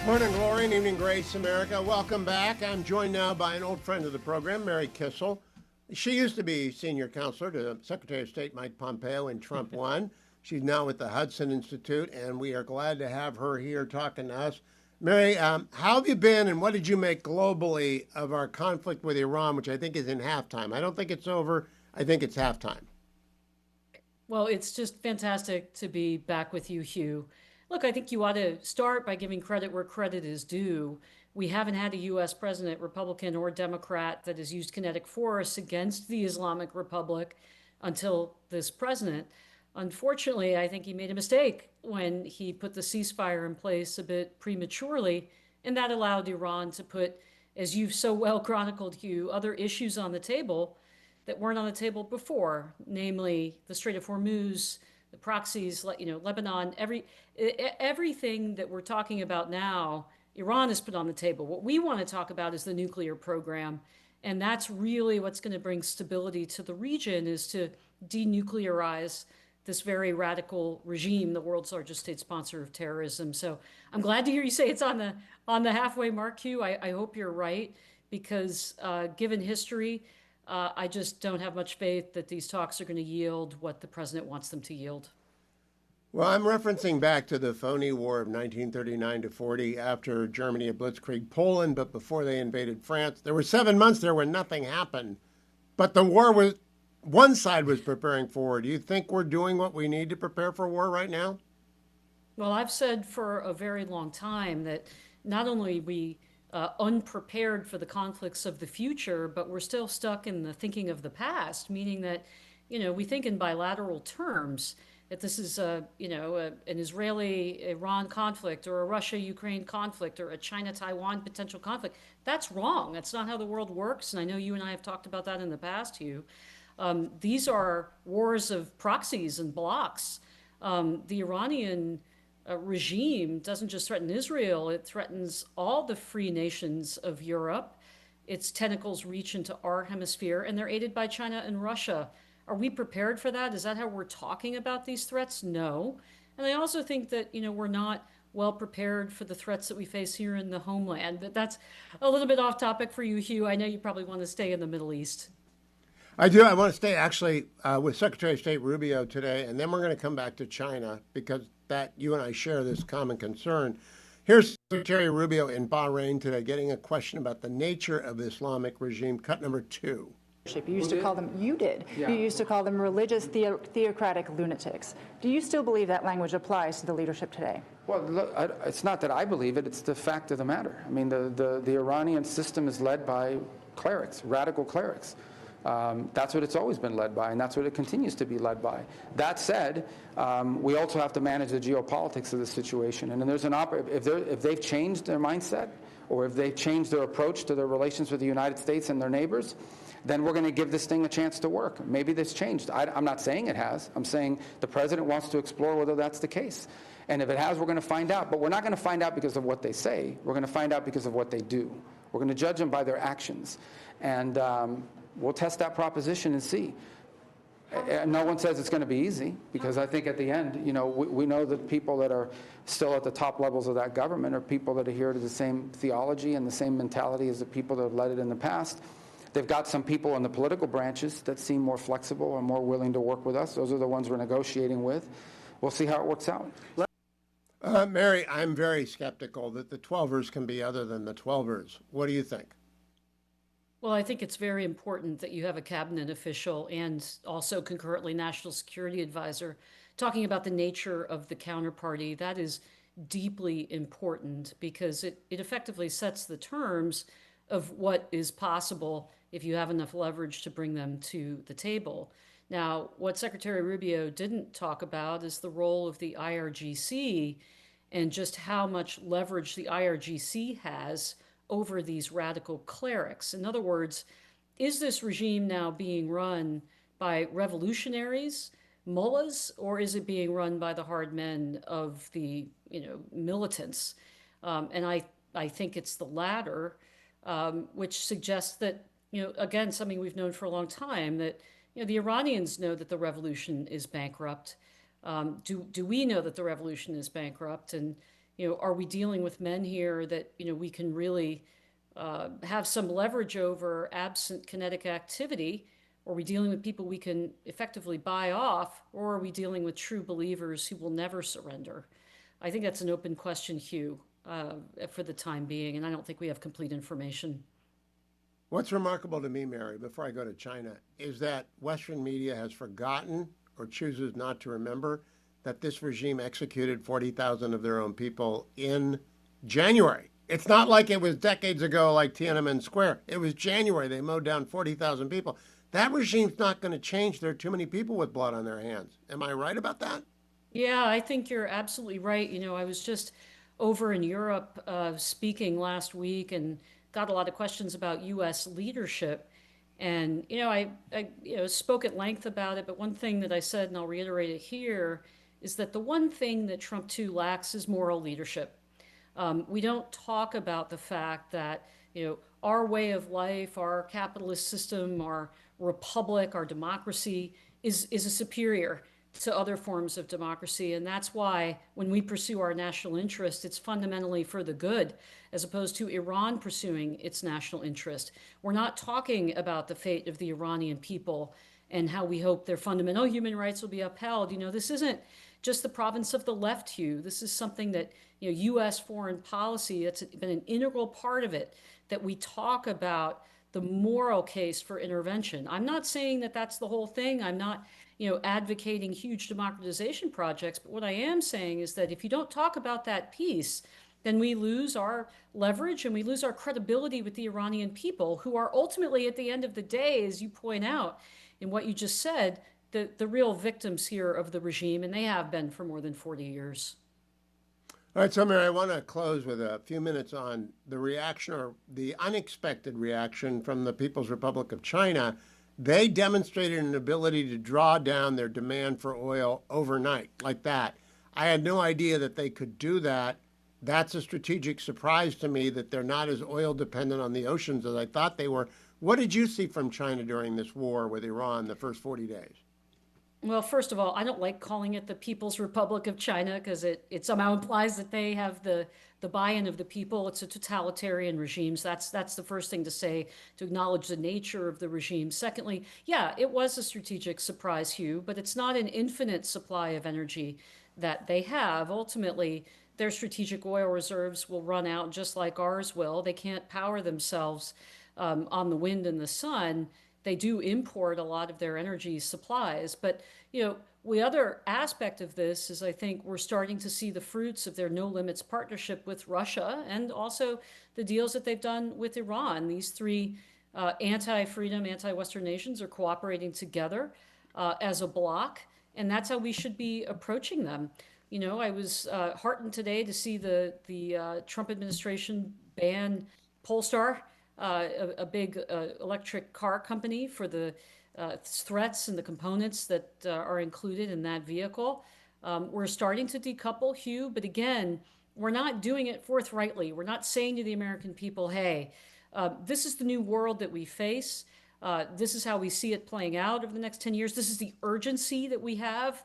Morning glory and evening grace, America. Welcome back. I'm joined now by an old friend of the program, Mary Kissel. She used to be senior counselor to Secretary of State Mike Pompeo in Trump 1. She's now with the Hudson Institute, and we are glad to have her here talking to us. Mary, how have you been, and what did you make globally of our conflict with Iran, which I think is in halftime? I don't think it's over. I think it's halftime. Well, it's just fantastic to be back with you, Hugh. Look, I think you ought to start by giving credit where credit is due. We haven't had a U.S. president, Republican or Democrat, that has used kinetic force against the Islamic Republic until this president. Unfortunately, I think he made a mistake when he put the ceasefire in place a bit prematurely, and that allowed Iran to put, as you've so well chronicled, Hugh, other issues on the table that weren't on the table before, namely the Strait of Hormuz, the proxies, Lebanon, everything that we're talking about now, Iran has put on the table. What we want to talk about is the nuclear program, and that's really what's going to bring stability to the region, is to denuclearize this very radical regime, the world's largest state sponsor of terrorism. So I'm glad to hear you say it's on the halfway mark, Hugh. I hope you're right, because given history, I just don't have much faith that these talks are going to yield what the president wants them to yield. Well, I'm referencing back to the phony war of 1939 to 40 after Germany had blitzkrieg Poland, but before they invaded France. There were 7 months there when nothing happened. But the war was, one side was preparing for war. Do you think we're doing what we need to prepare for war right now? Well, I've said for a very long time that not only are we unprepared for the conflicts of the future, but we're still stuck in the thinking of the past, meaning that, we think in bilateral terms, that this is an Israeli-Iran conflict or a Russia-Ukraine conflict or a China-Taiwan potential conflict. That's wrong. That's not how the world works. And I know you and I have talked about that in the past, Hugh. These are wars of proxies and blocks. The Iranian regime doesn't just threaten Israel, it threatens all the free nations of Europe. Its tentacles reach into our hemisphere, and they're aided by China and Russia. Are we prepared for that? Is that how we're talking about these threats? No. And I also think that, we're not well prepared for the threats that we face here in the homeland. But that's a little bit off topic for you, Hugh. I know you probably want to stay in the Middle East. I do. I want to stay actually with Secretary of State Rubio today, and then we're going to come back to China because that you and I share this common concern. Here's Secretary Rubio in Bahrain today getting a question about the nature of the Islamic regime, cut number 2. You used to call them, you did. Yeah. You used to call them religious theocratic lunatics. Do you still believe that language applies to the leadership today? Well, look, it's not that I believe it, it's the fact of the matter. I mean, the Iranian system is led by clerics, radical clerics. That's what it's always been led by, and that's what it continues to be led by. That said, we also have to manage the geopolitics of the situation. And then there's if they've changed their mindset, or if they've changed their approach to their relations with the United States and their neighbors, then we're going to give this thing a chance to work. Maybe this changed. I'm not saying it has. I'm saying the president wants to explore whether that's the case. And if it has, we're going to find out. But we're not going to find out because of what they say. We're going to find out because of what they do. We're going to judge them by their actions. And we'll test that proposition and see. No one says it's going to be easy, because I think at the end, we know that people that are still at the top levels of that government are people that adhere to the same theology and the same mentality as the people that have led it in the past. They've got some people in the political branches that seem more flexible and more willing to work with us. Those are the ones we're negotiating with. We'll see how it works out. Mary, I'm very skeptical that the 12ers can be other than the 12ers. What do you think? Well, I think it's very important that you have a cabinet official and also concurrently national security advisor talking about the nature of the counterparty. That is deeply important because it effectively sets the terms of what is possible if you have enough leverage to bring them to the table. Now, what Secretary Rubio didn't talk about is the role of the IRGC and just how much leverage the IRGC has over these radical clerics. In other words, is this regime now being run by revolutionaries, mullahs, or is it being run by the hard men of the militants? And I think it's the latter, which suggests that, again, something we've known for a long time, that the Iranians know that the revolution is bankrupt. Do we know that the revolution is bankrupt? And are we dealing with men here that, we can really have some leverage over absent kinetic activity? Or are we dealing with people we can effectively buy off? Or are we dealing with true believers who will never surrender? I think that's an open question, Hugh, for the time being, and I don't think we have complete information. What's remarkable to me, Mary, before I go to China, is that Western media has forgotten or chooses not to remember that this regime executed 40,000 of their own people in January. It's not like it was decades ago, like Tiananmen Square. It was January. They mowed down 40,000 people. That regime's not going to change. There are too many people with blood on their hands. Am I right about that? Yeah, I think you're absolutely right. I was just over in Europe speaking last week and got a lot of questions about U.S. leadership. And, I spoke at length about it, but one thing that I said, and I'll reiterate it here, is that the one thing that Trump 2 lacks is moral leadership. We don't talk about the fact that, our way of life, our capitalist system, our republic, our democracy is a superior to other forms of democracy. And that's why when we pursue our national interest, it's fundamentally for the good, as opposed to Iran pursuing its national interest. We're not talking about the fate of the Iranian people and how we hope their fundamental human rights will be upheld. This isn't just the province of the left, Hugh. This is something that, U.S. foreign policy, that's been an integral part of it, that we talk about the moral case for intervention. I'm not saying that that's the whole thing. I'm not, advocating huge democratization projects. But what I am saying is that if you don't talk about that piece, then we lose our leverage and we lose our credibility with the Iranian people, who are ultimately, at the end of the day, as you point out in what you just said, the real victims here of the regime, and they have been for more than 40 years. All right, so Mary, I want to close with a few minutes on the reaction, or the unexpected reaction, from the People's Republic of China. They demonstrated an ability to draw down their demand for oil overnight, like that. I had no idea that they could do that. That's a strategic surprise to me, that they're not as oil dependent on the oceans as I thought they were. What did you see from China during this war with Iran the first 40 days? Well, first of all, I don't like calling it the People's Republic of China, because it somehow implies that they have the buy-in of the people. It's a totalitarian regime. So that's the first thing to say, to acknowledge the nature of the regime. Secondly, yeah, it was a strategic surprise, Hugh, but it's not an infinite supply of energy that they have. Ultimately, their strategic oil reserves will run out just like ours will. They can't power themselves on the wind and the sun. They do import a lot of their energy supplies. But, the other aspect of this is, I think we're starting to see the fruits of their no limits partnership with Russia, and also the deals that they've done with Iran. These three anti-freedom, anti-Western nations are cooperating together as a bloc, and that's how we should be approaching them. I was heartened today to see the Trump administration ban Polestar, a big electric car company, for the threats and the components that are included in that vehicle. We're starting to decouple, Hugh, but again, we're not doing it forthrightly. We're not saying to the American people, hey, this is the new world that we face. This is how we see it playing out over the next 10 years. This is the urgency that we have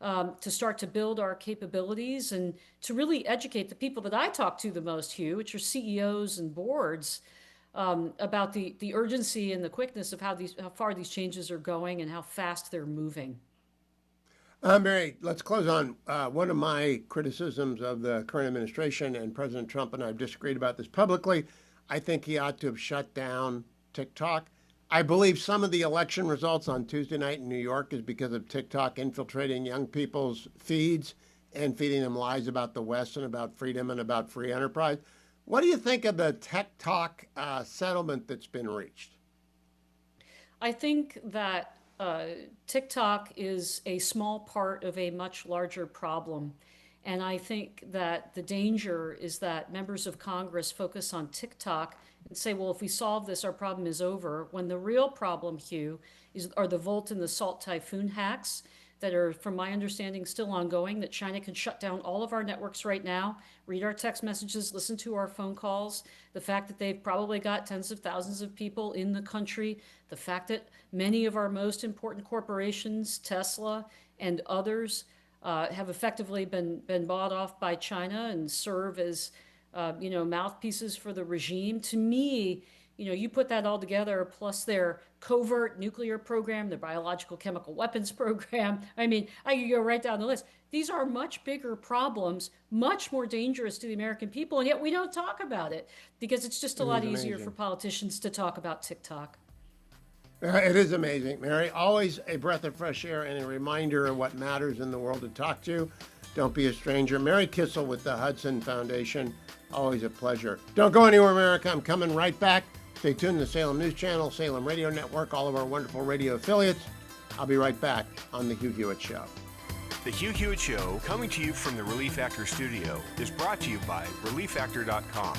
to start to build our capabilities and to really educate the people that I talk to the most, Hugh, which are CEOs and boards, about the urgency and the quickness of how far these changes are going and how fast they're moving. Mary, let's close on one of my criticisms of the current administration, and President Trump and I have disagreed about this publicly. I think he ought to have shut down TikTok. I believe some of the election results on Tuesday night in New York is because of TikTok infiltrating young people's feeds and feeding them lies about the West and about freedom and about free enterprise. What do you think of the TikTok settlement that's been reached? I think that TikTok is a small part of a much larger problem. And I think that the danger is that members of Congress focus on TikTok and say, well, if we solve this, our problem is over. When the real problem, Hugh, are the Volt and the Salt Typhoon hacks that are, from my understanding, still ongoing, that China can shut down all of our networks right now, read our text messages, listen to our phone calls, the fact that they've probably got tens of thousands of people in the country, the fact that many of our most important corporations, Tesla and others, have effectively been bought off by China and serve as, mouthpieces for the regime. To me, you put that all together, plus their covert nuclear program, their biological chemical weapons program. I mean, I could go right down the list. These are much bigger problems, much more dangerous to the American people, and yet we don't talk about it because it's just a lot easier for politicians to talk about TikTok. It is amazing, Mary. Always a breath of fresh air and a reminder of what matters in the world to talk to. Don't be a stranger. Mary Kissel with the Hudson Foundation. Always a pleasure. Don't go anywhere, America. I'm coming right back. Stay tuned to the Salem News Channel, Salem Radio Network, all of our wonderful radio affiliates. I'll be right back on The Hugh Hewitt Show. The Hugh Hewitt Show, coming to you from the Relief Actor Studio, is brought to you by ReliefActor.com.